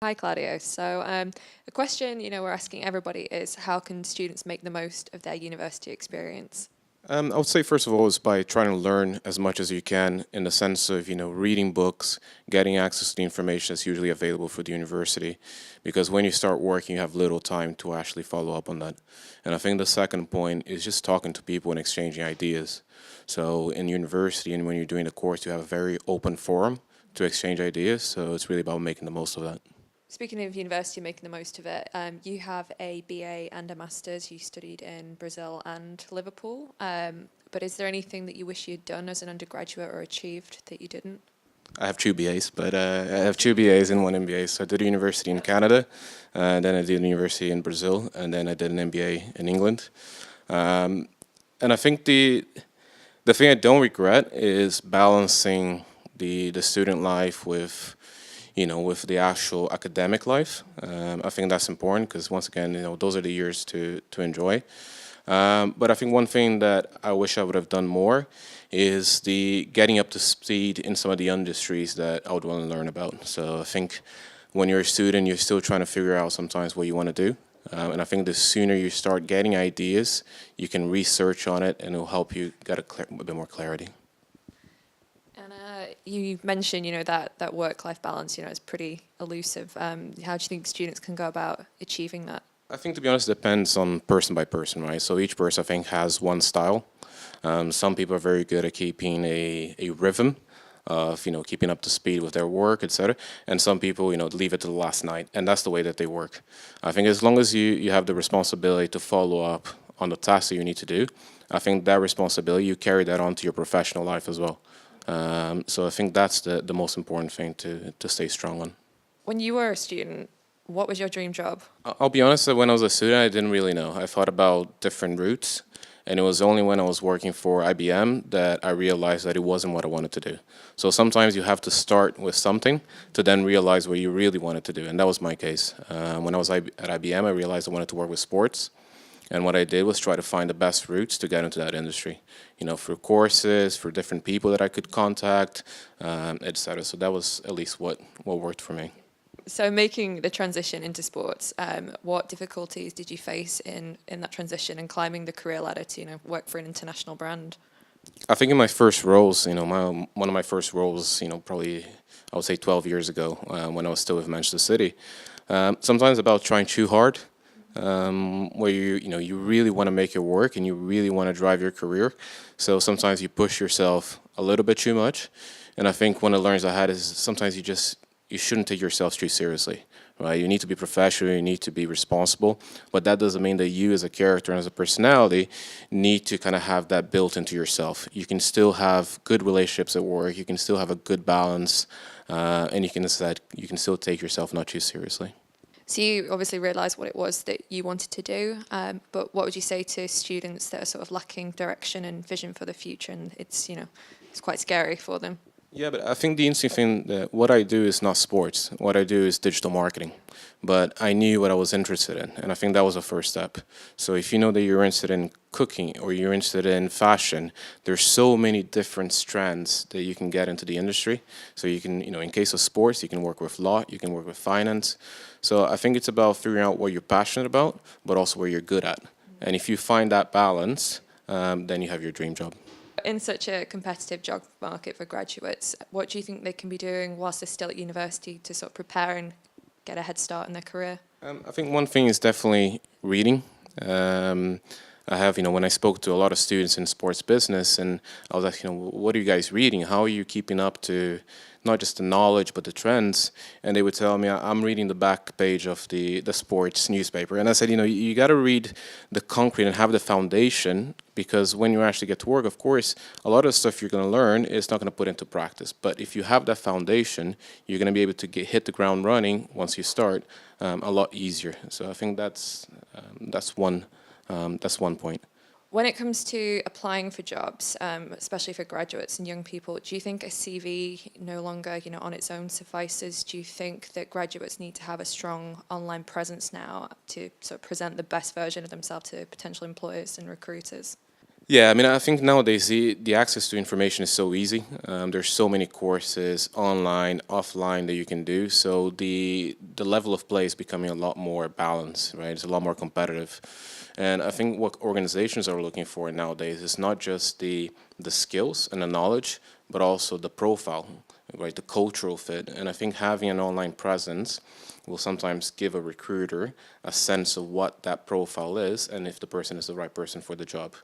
Hi, Claudio. The question we're asking everybody is how can students make the most of their university experience? I would say first of all is by trying to learn as much as you can in the sense of reading books, getting access to the information that's usually available for the university, because when you start working you have little time to actually follow up on that. And I think the second point is just talking to people and exchanging ideas. So in university and when you're doing the course you have a very open forum to exchange ideas. So it's really about making the most of that. Speaking of university, making the most of it, you have a BA and a master's. You studied in Brazil and Liverpool. But is there anything that you wish you'd done as an undergraduate or achieved that you didn't? I have two BAs, but I have two BAs and one MBA. So I did a university in Canada, then I did a university in Brazil, and then I did an MBA in England. Um, and I think the thing I don't regret is balancing the student life with with the actual academic life. I think that's important because once again, those are the years to enjoy. But I think one thing that I wish I would have done more is the getting up to speed in some of the industries that I would want to learn about. So I think when you're a student, you're still trying to figure out sometimes what you want to do. And I think the sooner you start getting ideas, you can research on it and it'll help you get a bit more clarity. And you mentioned, that work-life balance, is pretty elusive. How do you think students can go about achieving that? I think to be honest, it depends on person by person, right? So each person I think has one style. Some people are very good at keeping a rhythm of keeping up to speed with their work, etc. And some people leave it to the last night, and that's the way that they work. I think as long as you have the responsibility to follow up on the tasks that you need to do, I think that responsibility you carry that on to your professional life as well. So I think that's the most important thing to stay strong on. When you were a student, what was your dream job? I'll be honest, that when I was a student, I didn't really know. I thought about different routes, and it was only when I was working for IBM that I realized that it wasn't what I wanted to do. So sometimes you have to start with something to then realize what you really wanted to do, and that was my case. When I was at IBM, I realized I wanted to work with sports, and what I did was try to find the best routes to get into that industry. Through courses, for different people that I could contact, etc. So that was at least what worked for me. So making the transition into sports, what difficulties did you face in that transition and climbing the career ladder to, work for an international brand? I think in my first roles, one of my first roles, probably I would say 12 years ago, when I was still with Manchester City. Sometimes about trying too hard, where you really want to make your work and you really want to drive your career. So sometimes you push yourself a little bit too much. And I think one of the learnings I had is sometimes you shouldn't take yourself too seriously, right? You need to be professional, you need to be responsible, but that doesn't mean that you as a character and as a personality need to kind of have that built into yourself. You can still have good relationships at work, you can still have a good balance, and you can still take yourself not too seriously. So you obviously realised what it was that you wanted to do, but what would you say to students that are sort of lacking direction and vision for the future, and it's quite scary for them? Yeah, but I think the interesting thing that what I do is not sports. What I do is digital marketing. But I knew what I was interested in, and I think that was the first step. So if you know that you're interested in cooking or you're interested in fashion, there's so many different strands that you can get into the industry. So you can, in case of sports, you can work with law, you can work with finance. So I think it's about figuring out what you're passionate about, but also where you're good at. And if you find that balance, then you have your dream job. In such a competitive job market for graduates, what do you think they can be doing whilst they're still at university to sort of prepare and get a head start in their career? I think one thing is definitely reading. I have, when I spoke to a lot of students in sports business, and I was asking, what are you guys reading? How are you keeping up to not just the knowledge but the trends? And they would tell me, I'm reading the back page of the sports newspaper. And I said, you got to read the concrete and have the foundation, because when you actually get to work, of course, a lot of the stuff you're going to learn is not going to put into practice. But if you have that foundation, you're going to be able to hit the ground running once you start a lot easier. So I think that's one point. When it comes to applying for jobs, especially for graduates and young people, do you think a CV no longer, on its own suffices? Do you think that graduates need to have a strong online presence now to sort of present the best version of themselves to potential employers and recruiters? Yeah, I mean, I think nowadays the access to information is so easy. There's so many courses online, offline that you can do. So the level of play is becoming a lot more balanced, right? It's a lot more competitive. And I think what organizations are looking for nowadays is not just the skills and the knowledge, but also the profile, right? The cultural fit. And I think having an online presence will sometimes give a recruiter a sense of what that profile is and if the person is the right person for the job.